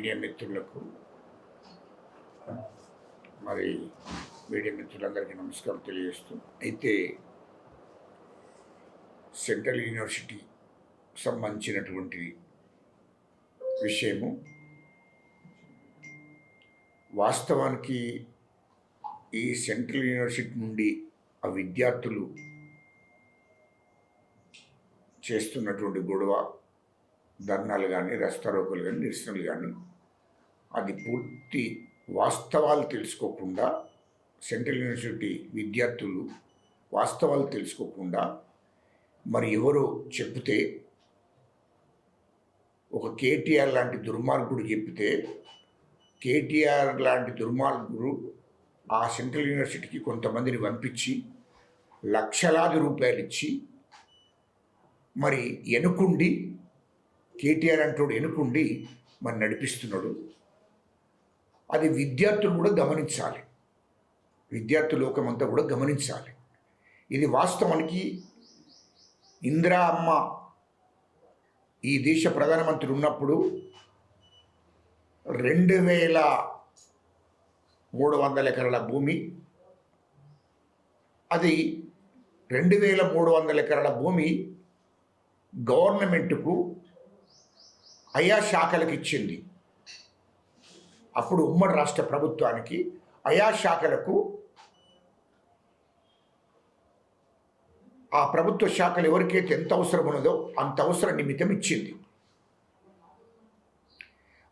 Media మిత్రులకు మరి media మిత్రులందరికీ నమస్కారం తెలియజేస్తూ, అయితే సెంట్రల్ యూనివర్సిటీ సంబంధించినటువంటి విషయము వాస్తవానికి ఈ సెంట్రల్ యూనివర్సిటీ నుండి ఆ విద్యార్థులు చేస్తున్నటువంటి గొడవ, ధర్నాలు కానీ, రస్తారోకోలు కానీ, నిరసనలు కానీ, అది పూర్తి వాస్తవాలు తెలుసుకోకుండా సెంట్రల్ యూనివర్సిటీ విద్యార్థులు వాస్తవాలు తెలుసుకోకుండా మరి ఎవరో చెప్తే, ఒక కేటీఆర్ లాంటి దుర్మార్గుడు చెప్తే, కేటీఆర్ లాంటి దుర్మార్గుడు ఆ సెంట్రల్ యూనివర్సిటీకి కొంతమందిని పంపించి లక్షలాది రూపాయలు ఇచ్చి మరి ఎనుకుండి, కేటీఆర్ అంటోడు ఎనుకుండి మరి నడిపిస్తున్నాడు. అది విద్యార్థులు కూడా గమనించాలి, విద్యార్థి లోకమంతా కూడా గమనించాలి. ఇది వాస్తవానికి ఇందిరా అమ్మ ఈ దేశ ప్రధానమంత్రి ఉన్నప్పుడు 2300 ఎకరాల భూమి, అది 2300 ఎకరాల భూమి గవర్నమెంట్కు ఆయా శాఖలకు ఇచ్చింది. అప్పుడు ఉమ్మడి రాష్ట్ర ప్రభుత్వానికి ఆయా శాఖలకు ఆ ప్రభుత్వ శాఖలు ఎవరికైతే ఎంత అవసరం ఉన్నదో అంత అవసరం నిమిత్తం ఇచ్చింది.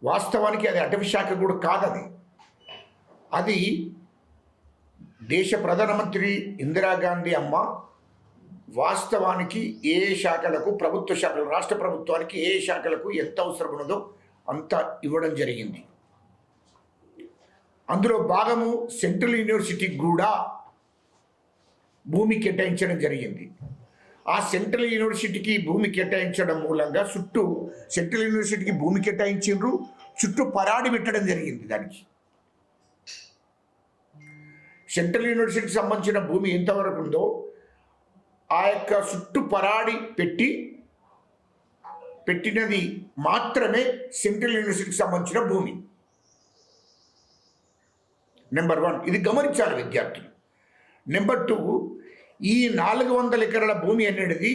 వాస్తవానికి అది అటవీ శాఖ కూడా కాదది. అది దేశ ప్రధానమంత్రి ఇందిరాగాంధీ అమ్మ వాస్తవానికి ఏ శాఖలకు, ప్రభుత్వ శాఖలు, రాష్ట్ర ప్రభుత్వానికి ఏ శాఖలకు ఎంత అవసరం ఉన్నదో అంత ఇవ్వడం జరిగింది. అందులో భాగము సెంట్రల్ యూనివర్సిటీకి కూడా భూమి కేటాయించడం జరిగింది. ఆ సెంట్రల్ యూనివర్సిటీకి భూమి కేటాయించడం మూలంగా చుట్టూ సెంట్రల్ యూనివర్సిటీకి భూమి కేటాయించిండ్రు, చుట్టూ పరాడి పెట్టడం జరిగింది. దానికి సెంట్రల్ యూనివర్సిటీకి సంబంధించిన భూమి ఎంతవరకు ఉందో ఆ యొక్క చుట్టూ పరాడి పెట్టినది మాత్రమే సెంట్రల్ యూనివర్సిటీకి సంబంధించిన భూమి. నెంబర్ 1 ఇది గమనించాలి విద్యార్థులు. నెంబర్ 2 ఈ 400 ఎకరాల భూమి అనేది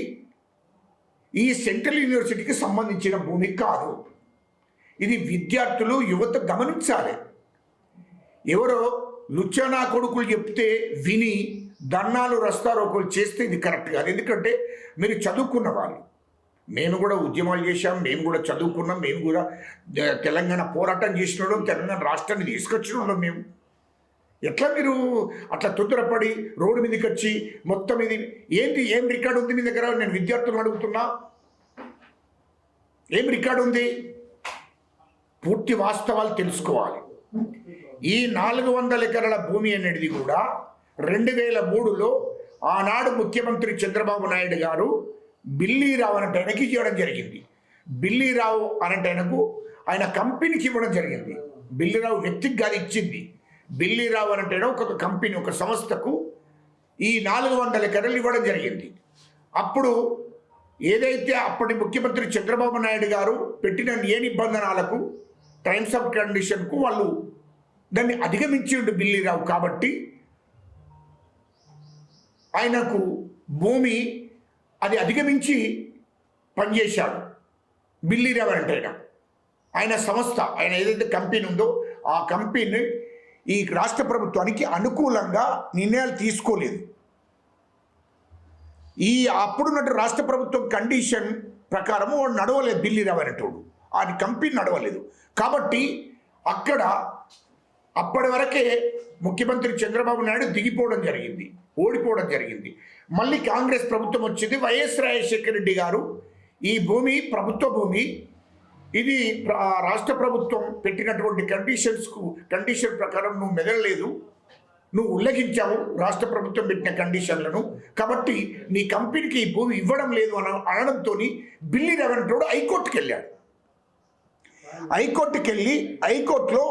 ఈ సెంట్రల్ యూనివర్సిటీకి సంబంధించిన భూమి కాదు. ఇది విద్యార్థులు, యువత గమనించాలి. ఎవరో లుచ్చనా కొడుకులు చెప్తే విని ధర్నాలు, రస్తారోకోలు చేస్తే ఇది కరెక్ట్ కాదు. ఎందుకంటే మీరు చదువుకున్న వాళ్ళు, మేము కూడా ఉద్యమాలు చేశాం, మేము కూడా చదువుకున్నాం, మేము కూడా తెలంగాణ పోరాటం చేసిన తెలంగాణ రాష్ట్రాన్ని తీసుకొచ్చిన మేము. ఎట్లా మీరు అట్లా తొందరపడి రోడ్డు మీదకి వచ్చి మొత్తం ఇది ఏంటి, ఏం రికార్డు ఉంది మీ దగ్గర? నేను విద్యార్థులను అడుగుతున్నా, ఏం రికార్డు ఉంది? పూర్తి వాస్తవాలు తెలుసుకోవాలి. ఈ 400 ఎకరాల భూమి అనేది కూడా 2003లో ఆనాడు ముఖ్యమంత్రి చంద్రబాబు నాయుడు గారు బిల్లీరావు అనే ఆయనకి ఇవ్వడం జరిగింది. బిల్లీరావు అనే ఆయనకు ఆయన కంపెనీకి ఇవ్వడం జరిగింది. బిల్లీరావు వ్యక్తికి కాదు ఇచ్చింది. బిల్లీరావు అంటే ఒక కంపెనీ, ఒక సంస్థకు ఈ 400 ఎకరాలు ఇవ్వడం జరిగింది. అప్పుడు ఏదైతే అప్పటి ముఖ్యమంత్రి చంద్రబాబు నాయుడు గారు పెట్టిన ఏ నిబంధనలకు, టైమ్స్ ఆఫ్ కండిషన్కు వాళ్ళు దాన్ని అధిగమించిండు బిల్లీరావు. కాబట్టి ఆయనకు భూమి అది అధిగమించి పనిచేశాడు బిల్లీరావు అంటే ఆయన సంస్థ, ఆయన ఏదైతే కంపెనీ ఉందో ఆ కంపెనీ ఈ రాష్ట్ర ప్రభుత్వానికి అనుకూలంగా నిర్ణయాలు తీసుకోలేదు. ఈ అప్పుడున్నట్టు రాష్ట్ర ప్రభుత్వం కండిషన్ ప్రకారము వాడు నడవలేదు. బిల్లీరావు అనేటోడు ఆ కంపెనీ నడవలేదు. కాబట్టి అక్కడ అప్పటి వరకే ముఖ్యమంత్రి చంద్రబాబు నాయుడు దిగిపోవడం జరిగింది, ఓడిపోవడం జరిగింది. మళ్ళీ కాంగ్రెస్ ప్రభుత్వం వచ్చింది. వైఎస్ రాజశేఖర రెడ్డి గారు ఈ భూమి ప్రభుత్వ భూమి, ఇది రాష్ట్ర ప్రభుత్వం పెట్టినటువంటి కండిషన్ ప్రకారం నువ్వు మెదలలేదు, నువ్వు ఉల్లంఘించావు రాష్ట్ర ప్రభుత్వం పెట్టిన కండిషన్లను, కాబట్టి నీ కంపెనీకి ఈ భూమి ఇవ్వడం లేదు అనడంతో బిల్లీరావు అనేటోడు హైకోర్టుకి వెళ్ళాడు. హైకోర్టుకి వెళ్ళి హైకోర్టులో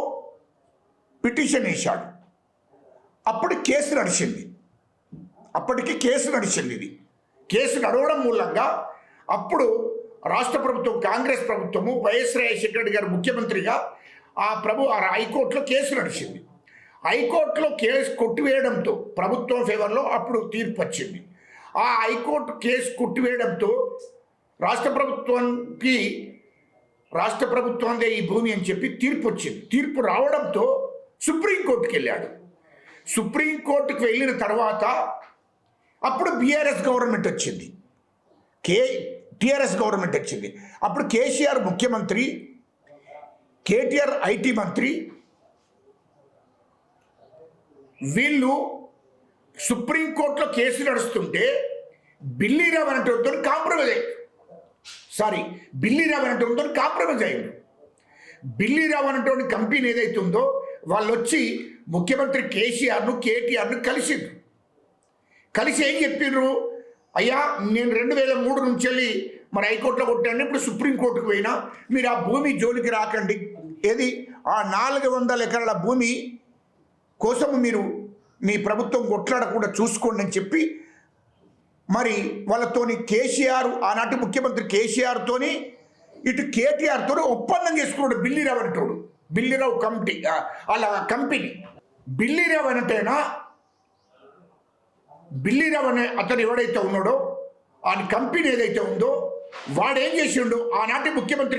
పిటిషన్ వేశాడు. అప్పుడు కేసు నడిచింది. అప్పటికి కేసు నడిచింది. ఇది కేసు నడవడం మూలంగా అప్పుడు రాష్ట్ర ప్రభుత్వం, కాంగ్రెస్ ప్రభుత్వము, వైఎస్ రాజశేఖర రెడ్డి గారు ముఖ్యమంత్రిగా ఆ హైకోర్టులో కేసు నడిచింది. హైకోర్టులో కేసు కొట్టివేయడంతో ప్రభుత్వం ఫేవర్లో అప్పుడు తీర్పు వచ్చింది. ఆ హైకోర్టు కేసు కొట్టివేయడంతో రాష్ట్ర ప్రభుత్వందే ఈ భూమి అని చెప్పి తీర్పు వచ్చింది. తీర్పు రావడంతో సుప్రీంకోర్టుకి వెళ్ళాడు. సుప్రీంకోర్టుకు వెళ్ళిన తర్వాత అప్పుడు బీఆర్ఎస్ గవర్నమెంట్ వచ్చింది, టీఆర్ఎస్ గవర్నమెంట్ వచ్చింది. అప్పుడు కేసీఆర్ ముఖ్యమంత్రి, కేటీఆర్ ఐటీ మంత్రి. వీళ్ళు సుప్రీంకోర్టులో కేసు నడుస్తుంటే బిల్లీరావు అనేటోతో కాంప్రమైజ్ అయ్యారు. బిల్లీరావు అనేటువంటి కంపెనీ ఏదైతే ఉందో వాళ్ళు వచ్చి ముఖ్యమంత్రి కేసీఆర్ను కేటీఆర్ను కలిసి ఏం చెప్పిర్రు, అయ్యా నేను 2003 నుంచి వెళ్ళి మరి హైకోర్టులో కొట్టాను, ఇప్పుడు సుప్రీంకోర్టుకు పోయినా మీరు ఆ భూమి జోలికి రాకండి, ఏది ఆ 400 ఎకరాల భూమి కోసం మీరు మీ ప్రభుత్వం కొట్లాడకుండా చూసుకోండి అని చెప్పి మరి వాళ్ళతోని కేసీఆర్, ఆనాటి ముఖ్యమంత్రి కేసీఆర్తోని ఇటు కేటీఆర్తో ఒప్పందం చేసుకున్నాడు బిల్లీరావు అనేటోడు. బిల్లీరావు కంపెనీ బిల్లీరావు అనే అతను ఎవడైతే ఉన్నాడో ఆ కంపెనీ ఏదైతే ఉందో వాడేం చేసిండు, ఆనాటి ముఖ్యమంత్రి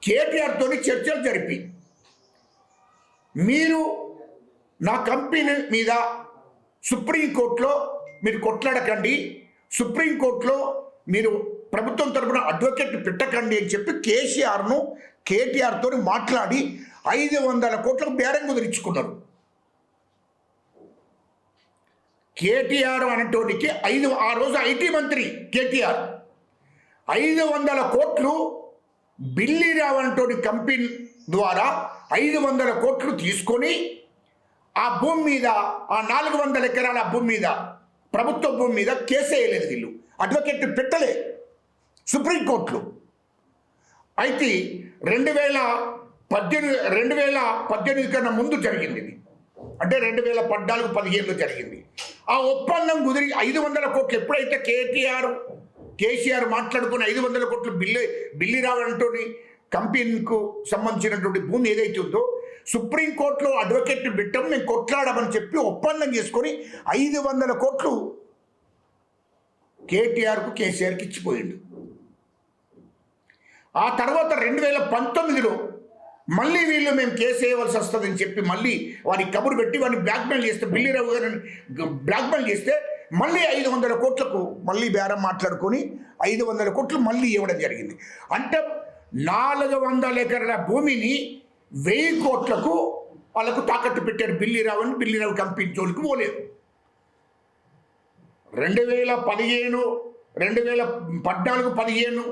కేటీఆర్తోని చర్చలు జరిపి మీరు నా కంపెనీ మీద సుప్రీంకోర్టులో మీరు కొట్లాడకండి, సుప్రీంకోర్టులో మీరు ప్రభుత్వం తరపున అడ్వకేట్ పెట్టకండి అని చెప్పి కేటీఆర్తో మాట్లాడి 500 కోట్లకు బేరం కుదిరించుకున్నారు. కేటీఆర్ అనేటోడికి ఆ రోజు ఐటీ మంత్రి కేటీఆర్ 500 కోట్లు బిల్లీరావు అనేటోడి కంపెనీ ద్వారా 500 కోట్లు తీసుకొని ఆ భూమి మీద, ఆ 400 ఎకరాల భూమి మీద, ప్రభుత్వ భూమి మీద కేసు వేయలేదు. వీళ్ళు అడ్వకేట్ పెట్టలే సుప్రీంకోర్టులో. అయితే 2018 కన్నా ముందు జరిగింది ఇది, అంటే 2014-15లో జరిగింది. ఆ ఒప్పందం కుదిరి 500 కోట్లు ఎప్పుడైతే కేసీఆర్ మాట్లాడుకుని 500 కోట్లు బిల్లీరావు అంటోని కంపెనీకు సంబంధించినటువంటి భూమి ఏదైతే ఉందో సుప్రీంకోర్టులో అడ్వకేట్ పెట్టం మేము కొట్లాడమని చెప్పి ఒప్పందం చేసుకొని 500 కోట్లు కేసీఆర్కి ఇచ్చిపోయిండు. ఆ తర్వాత 2019లో మళ్ళీ వీళ్ళు మేము కేసు వేయవలసి వస్తుందని చెప్పి మళ్ళీ వారికి కబురు పెట్టి వాడిని బ్లాక్మెయిల్ చేస్తే, బిల్లీరావు గారిని బ్లాక్మెయిల్ చేస్తే మళ్ళీ 500 కోట్లకు మళ్ళీ బేరం మాట్లాడుకొని 500 కోట్లు మళ్ళీ ఇవ్వడం జరిగింది. అంటే 400 ఎకరాల భూమిని 1000 కోట్లకు వాళ్ళకు తాకట్టు పెట్టారు బిల్లీరావు కంపెనీ జోలికి పోలేదు. 2014-15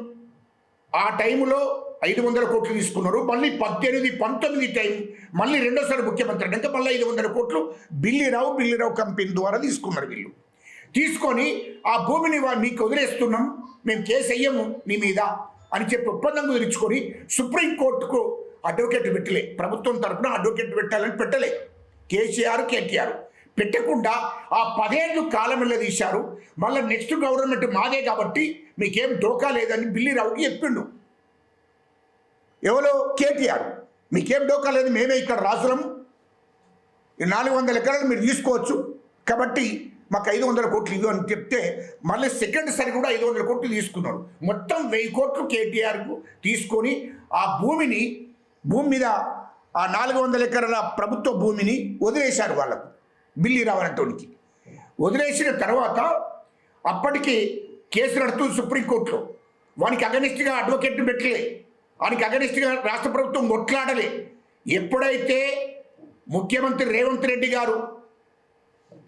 ఆ టైంలో 500 కోట్లు తీసుకున్నారు. మళ్ళీ 18-19 టైం మళ్ళీ రెండోసారి ముఖ్యమంత్రి అంటే మళ్ళీ 500 కోట్లు బిల్లీరావు కంపెనీ ద్వారా తీసుకున్నారు. వీళ్ళు తీసుకొని ఆ భూమిని మీకు వదిలేస్తున్నాం, మేము కేసు అయ్యము నీ మీద అని చెప్పి ఒప్పందం కుదిరించుకొని సుప్రీంకోర్టుకు అడ్వకేట్ పెట్టలే, ప్రభుత్వం తరఫున అడ్వకేట్ పెట్టాలని పెట్టలే కేటీఆర్ పెట్టకుండా ఆ 10 ఏళ్ళు కాలం వెళ్ళదీశారు. మళ్ళీ నెక్స్ట్ గవర్నమెంట్ మాదే కాబట్టి మీకేం డోకా లేదని బిల్లీరావుకి చెప్పిండు. ఎవరో కేటీఆర్, మీకేం డోకా లేదు, మేమే ఇక్కడ రాసులం, 400 ఎకరాలు మీరు తీసుకోవచ్చు కాబట్టి మాకు 500 కోట్లు ఇవ్వు అని చెప్తే మళ్ళీ సెకండ్ సారి కూడా 500 కోట్లు తీసుకున్నారు. మొత్తం 1000 కోట్లు కేటీఆర్కు తీసుకొని ఆ భూమి మీద ఆ 400 ఎకరాల ప్రభుత్వ భూమిని వదిలేశారు వాళ్ళకు, బిల్లీరావు అనేటోనికి. వదిలేసిన తర్వాత అప్పటికి కేసు నడుస్తుంది సుప్రీంకోర్టులో. వానికి అగనిస్ట్గా అడ్వకేట్ని పెట్టలే, వానికి అగనిస్ట్గా రాష్ట్ర ప్రభుత్వం కొట్లాడలే. ఎప్పుడైతే ముఖ్యమంత్రి రేవంత్ రెడ్డి గారు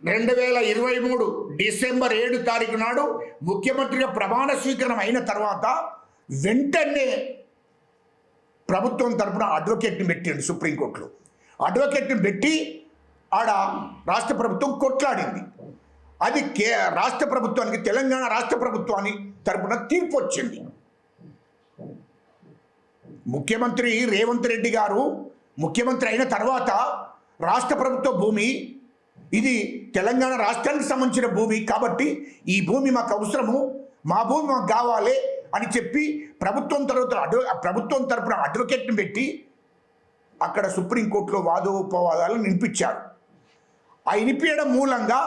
2023 డిసెంబర్ 7 తారీఖు నాడు ముఖ్యమంత్రిగా ప్రమాణ స్వీకరణ అయిన తర్వాత వెంటనే ప్రభుత్వం తరపున అడ్వకేట్ని పెట్టిండు సుప్రీంకోర్టులో. అడ్వకేట్ని పెట్టి ఆడ రాష్ట్ర ప్రభుత్వం కొట్లాడింది. అది రాష్ట్ర ప్రభుత్వానికి, తెలంగాణ రాష్ట్ర ప్రభుత్వాన్ని తరపున తీర్పు వచ్చింది. ముఖ్యమంత్రి రేవంత్ రెడ్డి గారు ముఖ్యమంత్రి అయిన తర్వాత రాష్ట్ర ప్రభుత్వ భూమి, ఇది తెలంగాణ రాష్ట్రానికి సంబంధించిన భూమి కాబట్టి ఈ భూమి మాకు అవసరము, మా భూమి మాకు కావాలి అని చెప్పి ప్రభుత్వం తరపున అడ్వకేట్ని పెట్టి అక్కడ సుప్రీంకోర్టులో వాదోపవాదాలు వినిపించారు. ఆ వినిపించడం మూలంగా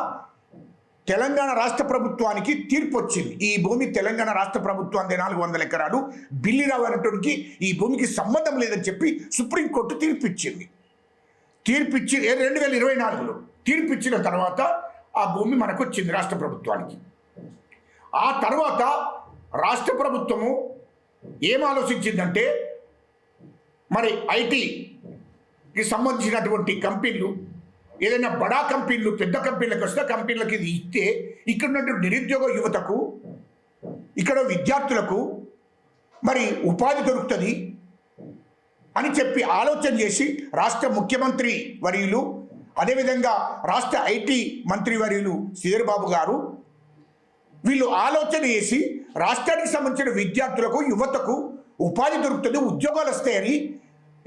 తెలంగాణ రాష్ట్ర ప్రభుత్వానికి తీర్పు వచ్చింది. ఈ భూమి తెలంగాణ రాష్ట్ర ప్రభుత్వానికి 400 ఎకరాలు, బిల్లిరావు అనేటువంటి ఈ భూమికి సంబంధం లేదని చెప్పి సుప్రీంకోర్టు తీర్పిచ్చింది. తీర్పిచ్చి 2024లో తీర్పిచ్చిన తర్వాత ఆ భూమి మనకు వచ్చింది రాష్ట్ర ప్రభుత్వానికి. ఆ తర్వాత రాష్ట్ర ప్రభుత్వము ఏం ఆలోచించిందంటే, మరి ఐటీకి సంబంధించినటువంటి కంపెనీలు ఏదైనా బడా కంపెనీలు పెద్ద కంపెనీలకు వస్తే కంపెనీలకు ఇది ఇస్తే ఇక్కడ ఉన్నటువంటి నిరుద్యోగ యువతకు, ఇక్కడ విద్యార్థులకు మరి ఉపాధి దొరుకుతుంది అని చెప్పి ఆలోచన చేసి రాష్ట్ర ముఖ్యమంత్రి వర్యులు, అదేవిధంగా రాష్ట్ర ఐటీ మంత్రి వర్యులు శ్రీధర్ బాబు గారు వీళ్ళు ఆలోచన చేసి రాష్ట్రానికి సంబంధించిన విద్యార్థులకు యువతకు ఉపాధి దొరుకుతుంది, ఉద్యోగాలు వస్తాయని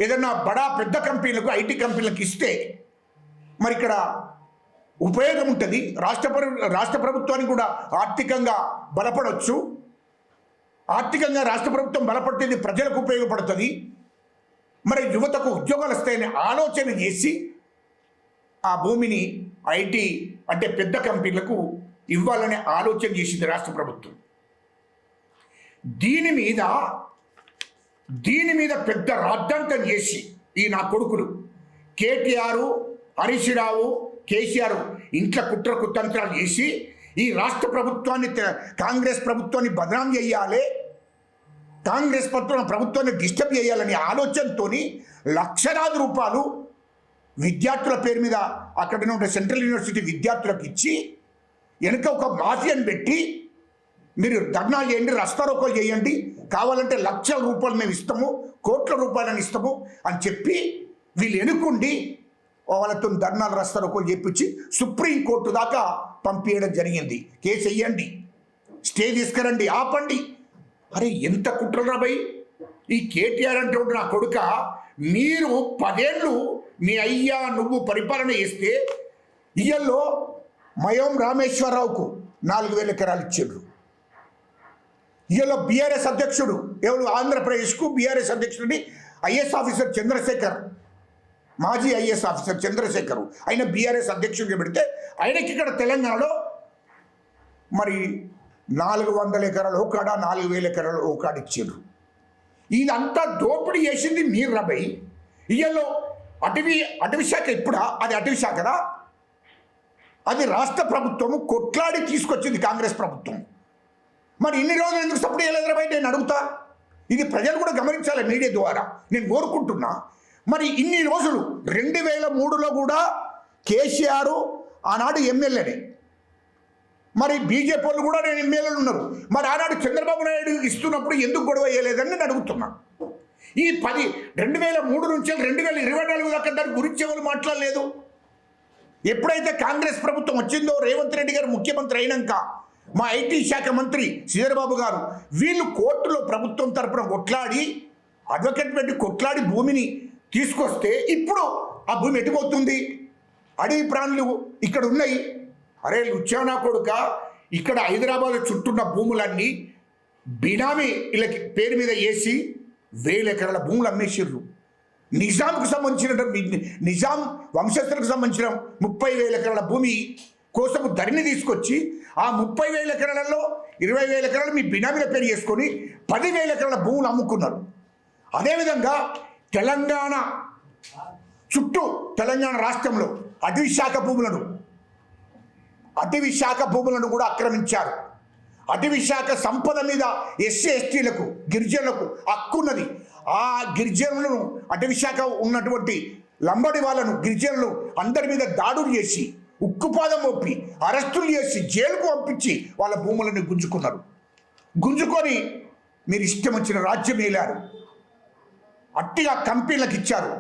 ఏదైనా బడా పెద్ద కంపెనీలకు ఐటీ కంపెనీలకు ఇస్తే మరి ఇక్కడ ఉపయోగం ఉంటుంది, రాష్ట్ర ప్రభుత్వానికి కూడా ఆర్థికంగా బలపడవచ్చు, ఆర్థికంగా రాష్ట్ర ప్రభుత్వం బలపడుతుంది, ప్రజలకు ఉపయోగపడుతుంది, మరి యువతకు ఉద్యోగాలు వస్తాయని ఆలోచన చేసి ఆ భూమిని ఐటీ అంటే పెద్ద కంపెనీలకు ఇవ్వాలనే ఆలోచన చేసింది రాష్ట్ర ప్రభుత్వం. దీని మీద పెద్ద రాద్ధాంతం చేసి ఈ నా కొడుకులు కేటీఆర్, హరీష్ రావు, కేసీఆర్ ఇంట్లో కుట్ర కుతంత్రాలు చేసి ఈ రాష్ట్ర ప్రభుత్వాన్ని, కాంగ్రెస్ ప్రభుత్వాన్ని బదనాం చేయాలి, కాంగ్రెస్ ప్రభుత్వాన్ని డిస్టర్బ్ చేయాలనే ఆలోచనతో లక్షలాది రూపాయలు విద్యార్థుల పేరు మీద అక్కడ ఉన్న సెంట్రల్ యూనివర్సిటీ విద్యార్థులకు ఇచ్చి వెనుక ఒక మాఫియాని పెట్టి మీరు ధర్నాలు చేయండి, రస్తారోకోలు చేయండి, కావాలంటే లక్షల రూపాయలు మేము ఇస్తాము, కోట్ల రూపాయలను ఇస్తాము అని చెప్పి వీళ్ళు ఎన్నుకుండి వాళ్ళతో ధర్నాలు రస్తారోకోలు చేపించి సుప్రీంకోర్టు దాకా పంపించడం జరిగింది. కేసు వేయండి, స్టే తీసుకురండి, ఆపండి. అరే ఎంత కుట్రరా భయ్! ఈ కేటీఆర్ అంటే నా కొడుక, మీరు 10 ఏళ్ళు మీ అయ్యా నువ్వు పరిపాలన చేస్తే ఇయ్యల్లో మయోం రామేశ్వరరావుకు 4000 ఎకరాలు ఇచ్చిండ్రు. ఇయ్యలో బీఆర్ఎస్ అధ్యక్షుడు ఎవరు ఆంధ్రప్రదేశ్కు బీఆర్ఎస్ అధ్యక్షుడిని ఐఏఎస్ ఆఫీసర్ చంద్రశేఖర్, మాజీ ఐఏఎస్ ఆఫీసర్ చంద్రశేఖర్, ఆయన బీఆర్ఎస్ అధ్యక్షుడిగా పెడితే ఆయనకి ఇక్కడ తెలంగాణలో మరి 400 ఎకరాలు ఒకడ, 4000 ఎకరాలు ఒకడ ఇచ్చిండ్రు. ఇదంతా దోపిడీ చేసింది మీరు రబై. ఇయ్యలో అటవీ శాఖ ఇప్పుడా? అది అటవీ శాఖదా? అది రాష్ట్ర ప్రభుత్వము కొట్లాడి తీసుకొచ్చింది కాంగ్రెస్ ప్రభుత్వం. మరి ఇన్ని రోజులు ఎందుకు సపోర్ట్ చేయలేదు రబై? నేను అడుగుతా. ఇది ప్రజలు కూడా గమనించాలి మీడియా ద్వారా, నేను కోరుకుంటున్నా. మరి ఇన్ని రోజులు 2003లో కూడా కేసీఆర్ ఆనాడు ఎమ్మెల్యేనే, మరి బీజేపీ వాళ్ళు కూడా నేను ఎమ్మెల్యేలు ఉన్నారు. మరి ఆనాడు చంద్రబాబు నాయుడు ఇస్తున్నప్పుడు ఎందుకు గొడవ చేయలేదని నేను అడుగుతున్నా. ఈ 2003 నుంచి 2024 దాకా దాని గురించి ఎవరు మాట్లాడలేదు. ఎప్పుడైతే కాంగ్రెస్ ప్రభుత్వం వచ్చిందో, రేవంత్ రెడ్డి గారు ముఖ్యమంత్రి అయినాక మా ఐటీ శాఖ మంత్రి శ్రీధర్ బాబు గారు వీళ్ళు కోర్టులో ప్రభుత్వం తరపున కొట్లాడి, అడ్వకేట్ పెట్టి కొట్లాడి భూమిని తీసుకొస్తే ఇప్పుడు ఆ భూమి ఎటుపోతుంది? అడవి ప్రాణులు ఇక్కడ ఉన్నాయి. అరే లుచ్చానా కొడుక, ఇక్కడ హైదరాబాద్ చుట్టూన్న భూములన్నీ బినామీ వీళ్ళకి పేరు మీద వేసి 1000 ఎకరాల భూములు అమ్మేసిర్రు. నిజాంకు సంబంధించిన నిజాం వంశస్థులకు సంబంధించిన 30,000 ఎకరాల భూమి కోసం ధరణి తీసుకొచ్చి ఆ 30,000 ఎకరాలలో 20,000 ఎకరాలు మీ బినామీల పేరు చేసుకొని 10,000 ఎకరాల భూములు అమ్ముకున్నారు. అదేవిధంగా తెలంగాణ చుట్టూ, తెలంగాణ రాష్ట్రంలో అటవీ శాఖ భూములను కూడా ఆక్రమించారు. అటవీ శాఖ సంపద మీద ఎస్సీ ఎస్టీలకు, గిరిజనులకు హక్కున్నది. ఆ గిరిజనులను, అటవీ శాఖ ఉన్నటువంటి లంబడి వాళ్ళను, గిరిజనులు అందరి మీద దాడులు చేసి, ఉక్కుపాదం మోపి, అరెస్టులు చేసి, జైలుకు పంపించి వాళ్ళ భూములను గుంజుకొని మీరు ఇష్టం వచ్చిన రాజ్యం వేలారు. అట్టిగా కంపెనీలకు ఇచ్చారు.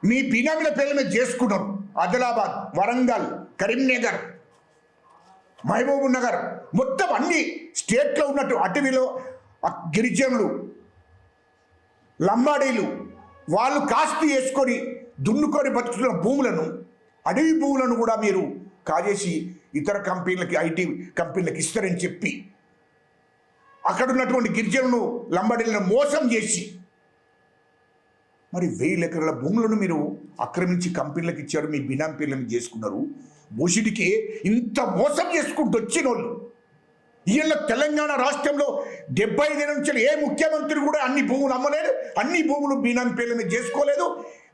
మీ బినామీల పేర్ల మీద చేసుకున్నారు. ఆదిలాబాద్, వరంగల్, కరీంనగర్, మహబూబ్ నగర్ మొత్తం అన్ని స్టేట్లో ఉన్నట్టు అటవీలో గిరిజనులు, లంబాడీలు వాళ్ళు కాస్త వేసుకొని దున్నుకొని బతుకుతున్న భూములను, అడవి భూములను కూడా మీరు కాజేసి ఇతర కంపెనీలకి, ఐటీ కంపెనీలకు ఇస్తారని చెప్పి అక్కడ ఉన్నటువంటి గిరిజనులను, లంబాడీలను మోసం చేసి మరి 1000 ఎకరాల భూములను మీరు ఆక్రమించి కంపెనీలకు ఇచ్చారు, మీ బినామీ పేర్లను చేసుకున్నారు. భూషిడికి ఇంత మోసం చేసుకుంటూ వచ్చిన వాళ్ళు వీళ్ళ తెలంగాణ రాష్ట్రంలో 75 నుంచి ఏ ముఖ్యమంత్రి కూడా అన్ని భూములు అమ్మలేదు, అన్ని భూములు బినామీ పేర్ల మీద చేసుకోలేదు,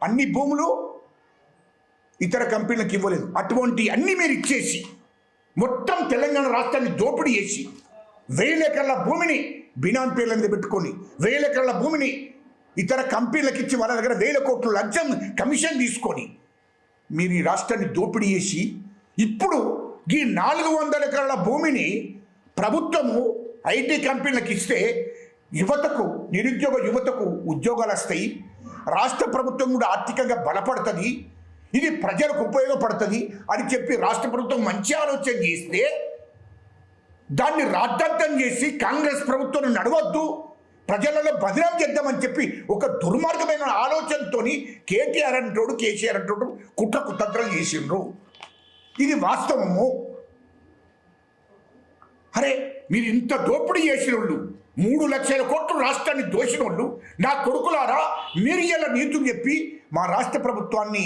అన్ని భూములు ఇతర కంపెనీలకు ఇవ్వలేదు. అటువంటి అన్ని మీరు ఇచ్చేసి మొత్తం తెలంగాణ రాష్ట్రాన్ని దోపిడీ చేసి 1000 ఎకరాల భూమిని బినామీ పేర్ల మీద పెట్టుకొని 1000 ఎకరాల భూమిని ఇతర కంపెనీలకు ఇచ్చి వాళ్ళ దగ్గర 1000 కోట్ల లంచం కమిషన్ తీసుకొని మీరు ఈ రాష్ట్రాన్ని దోపిడీ చేసి ఇప్పుడు ఈ 400 ఎకరాల భూమిని ప్రభుత్వము ఐటీ కంపెనీలకు ఇస్తే యువతకు, నిరుద్యోగ యువతకు ఉద్యోగాలు వస్తాయి, రాష్ట్ర ప్రభుత్వం కూడా ఆర్థికంగా బలపడుతుంది, ఇది ప్రజలకు ఉపయోగపడుతుంది అని చెప్పి రాష్ట్ర ప్రభుత్వం మంచి ఆలోచన చేస్తే దాన్ని రాద్ధాంతం చేసి కాంగ్రెస్ ప్రభుత్వం నడవద్దు, ప్రజలలో బదనాం చేద్దామని చెప్పి ఒక దుర్మార్గమైన ఆలోచనతో కేటీఆర్ అంటోడు, కేసీఆర్ అంటోడు కుట్ర కుతంత్రాలు చేసిండ్రు. ఇది వాస్తవము. అరే మీరు ఇంత దోపిడీ చేసిన వాళ్ళు, 3 లక్షల కోట్లు రాష్ట్రాన్ని దోచిన వాళ్ళు, నా కొడుకులారా మీరు ఇలా నీతులు చెప్పి మా రాష్ట్ర ప్రభుత్వాన్ని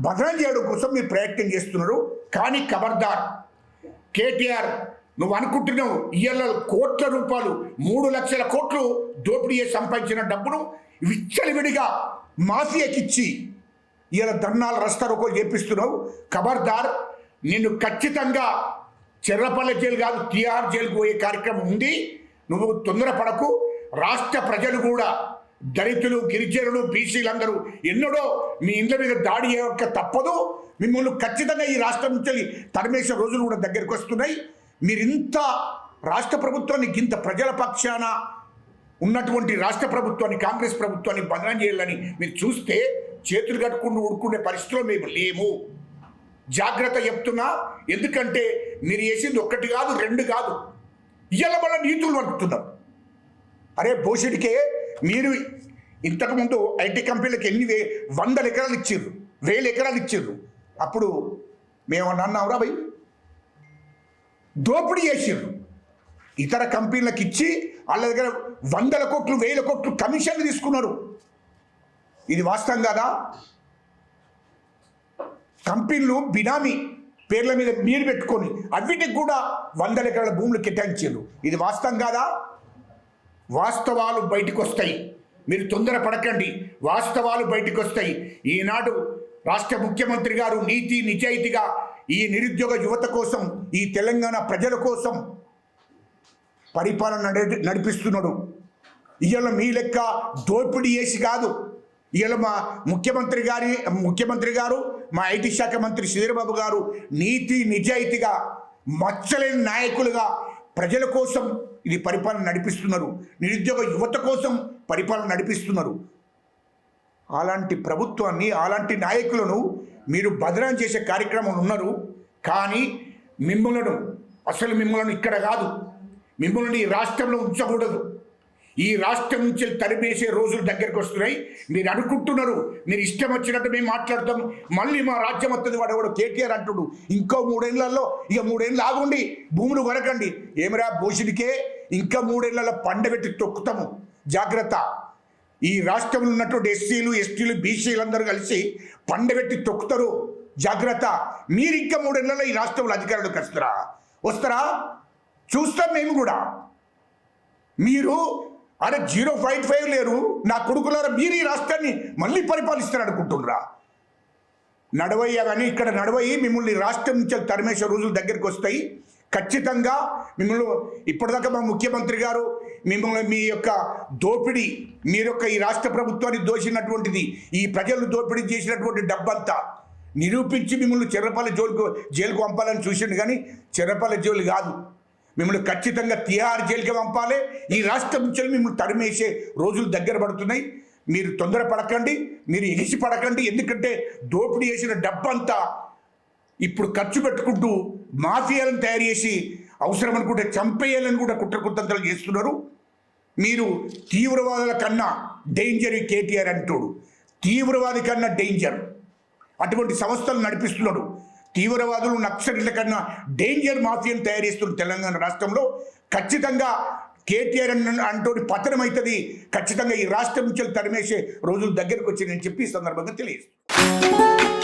బదనాం చేయడం కోసం మీరు ప్రయత్నం చేస్తున్నారు. కానీ ఖబర్దార్ కేటీఆర్, నువ్వు అనుకుంటున్నావు ఇవాళ కోట్ల రూపాయలు 3 లక్షల కోట్లు దోపిడీ చేసి సంపాదించిన డబ్బును విచ్చలవిడిగా మాఫియాకిచ్చి ఇవాళ ధర్నాలు రస్తారోకోలు చేపిస్తున్నావు. ఖబర్దార్, నిన్ను ఖచ్చితంగా చెర్రపల్లి జైలు కాదు తిహార్ జైలుకు పోయే కార్యక్రమం ఉంది. నువ్వు తొందరపడకు. రాష్ట్ర ప్రజలు కూడా, దళితులు, గిరిజనులు, బీసీలందరూ ఎన్నడో మీ ఇండ్ల మీద దాడి చేయక తప్పదు. మిమ్మల్ని ఖచ్చితంగా ఈ రాష్ట్రం నుంచి తరిమేసే రోజులు కూడా దగ్గరికి వస్తున్నాయి. మీరు ఇంత రాష్ట్ర ప్రభుత్వాన్ని, ఇంత ప్రజల పక్షాన ఉన్నటువంటి రాష్ట్ర ప్రభుత్వాన్ని, కాంగ్రెస్ ప్రభుత్వాన్ని బదనాం చేయాలని మీరు చూస్తే చేతులు కట్టుకుంటూ ఊరుకునే పరిస్థితిలో మేము లేము. జాగ్రత్త చెప్తున్నా. ఎందుకంటే మీరు చేసింది 1 కాదు 2 కాదు, ఇవాళ వల్ల నీతులు నడుపుతున్నారు. అరే భూషిడికే మీరు ఇంతకుముందు ఐటీ కంపెనీలకు ఎన్ని 100 ఎకరాలు ఇచ్చిర్రు, 1000 ఎకరాలు ఇచ్చిర్రు. అప్పుడు మేమన్నా అన్నావురా భయ్? దోపిడీ చేసిర్రు. ఇతర కంపెనీలకు ఇచ్చి వాళ్ళ దగ్గర 100 కోట్లు 1000 కోట్లు కమిషన్లు తీసుకున్నారు. ఇది వాస్తవం కాదా? కంపెనీలు బినామీ పేర్ల మీద మీరు పెట్టుకొని అవిటికి కూడా 100 ఎకరాల భూములు కేటాయించారు. ఇది వాస్తవం కాదా? వాస్తవాలు బయటకు వస్తాయి. మీరు తొందరపడకండి, వాస్తవాలు బయటకు వస్తాయి. ఈనాడు రాష్ట్ర ముఖ్యమంత్రి గారు నీతి నిజాయితీగా ఈ నిరుద్యోగ యువత కోసం, ఈ తెలంగాణ ప్రజల కోసం పరిపాలన నడిపిస్తున్నాడు. ఇవాళ మీ లెక్క దోపిడీ చేసి కాదు. ఇవాళ మా ముఖ్యమంత్రి గారు, మా ఐటీ శాఖ మంత్రి శ్రీధరబాబు గారు నీతి నిజాయితీగా మచ్చలేని నాయకులుగా ప్రజల కోసం ఇది పరిపాలన నడిపిస్తున్నారు. నిరుద్యోగ యువత కోసం పరిపాలన నడిపిస్తున్నారు. అలాంటి ప్రభుత్వాన్ని, అలాంటి నాయకులను మీరు బదనాం చేసే కార్యక్రమం ఉన్నారు. కానీ మిమ్మల్ని ఇక్కడ కాదు, మిమ్మల్ని ఈ రాష్ట్రంలో ఉంచకూడదు. ఈ రాష్ట్రం నుంచి తరిమేసే రోజులు దగ్గరికి వస్తున్నాయి. మీరు అనుకుంటున్నారు మీరు ఇష్టం వచ్చినట్టు మేము మాట్లాడతాం, మళ్ళీ మా రాజ్యం వస్తుంది. వాడు కేటీఆర్ అంటుడు ఇంకో 3 ఏళ్లలో, ఇక 3 ఏళ్ళు ఆగుండి భూములు కొనకండి. ఏమిరా భూషుడికే ఇంకా 3 ఏళ్లలో పండబెట్టి తొక్కుతాము. జాగ్రత్త. ఈ రాష్ట్రంలో ఉన్నటువంటి ఎస్సీలు, ఎస్టీలు, బీసీలు అందరూ కలిసి పండబెట్టి తొక్కుతారు. జాగ్రత్త. మీరు ఇంకా 3 ఏళ్లలో ఈ రాష్ట్రంలో అధికారులకు వస్తారా? చూస్తాం మేము కూడా. మీరు 0.5 లేరు. నా కొడుకులారా మీరు ఈ రాష్ట్రాన్ని మళ్ళీ పరిపాలిస్తారు అనుకుంటున్నారా? నడవయ్యా కానీ ఇక్కడ నడవయి మిమ్మల్ని రాష్ట్రం నుంచి తరిమేసే రోజులు దగ్గరికి వస్తాయి. ఖచ్చితంగా మిమ్మల్ని ఇప్పటిదాకా మా ముఖ్యమంత్రి గారు మిమ్మల్ని మీ యొక్క దోపిడీ, మీరు యొక్క ఈ రాష్ట్ర ప్రభుత్వాన్ని దోచినటువంటిది, ఈ ప్రజలు దోపిడీ చేసినటువంటి డబ్బంతా నిరూపించి మిమ్మల్ని చెర్రపల్లి జైలుకు పంపాలని చూసిండు. కానీ చెర్రపల్లి జైలు కాదు, మిమ్మల్ని ఖచ్చితంగా తిహార్ జైలుకి పంపాలి. ఈ రాష్ట్రం నుంచి మిమ్మల్ని తరిమేసే రోజులు దగ్గర పడుతున్నాయి. మీరు తొందరపడకండి, మీరు ఎగిసి పడకండి. ఎందుకంటే దోపిడీ చేసిన డబ్బంతా ఇప్పుడు ఖర్చు పెట్టుకుంటూ మాఫియాలను తయారు చేసి అవసరం అనుకుంటే చంపేయాలని కూడా కుట్రకుతంత్రాలు చేస్తున్నారు. మీరు తీవ్రవాదుల కన్నా డేంజర్ కేటీఆర్ అంటాడు. తీవ్రవాది కన్నా డేంజర్ అటువంటి సంస్థలు నడిపిస్తున్నాడు. తీవ్రవాదులు, నక్సలిల కన్నా డేంజర్ మాఫియాను తయారు చేస్తున్న తెలంగాణ రాష్ట్రంలో ఖచ్చితంగా కేటీఆర్ అంటోటి పతనం అవుతుంది, ఖచ్చితంగా ఈ రాష్ట్రం నుంచి తరిమేసే రోజులు దగ్గరకు వచ్చి నేను చెప్పి ఈ సందర్భంగా తెలియజేస్తాను.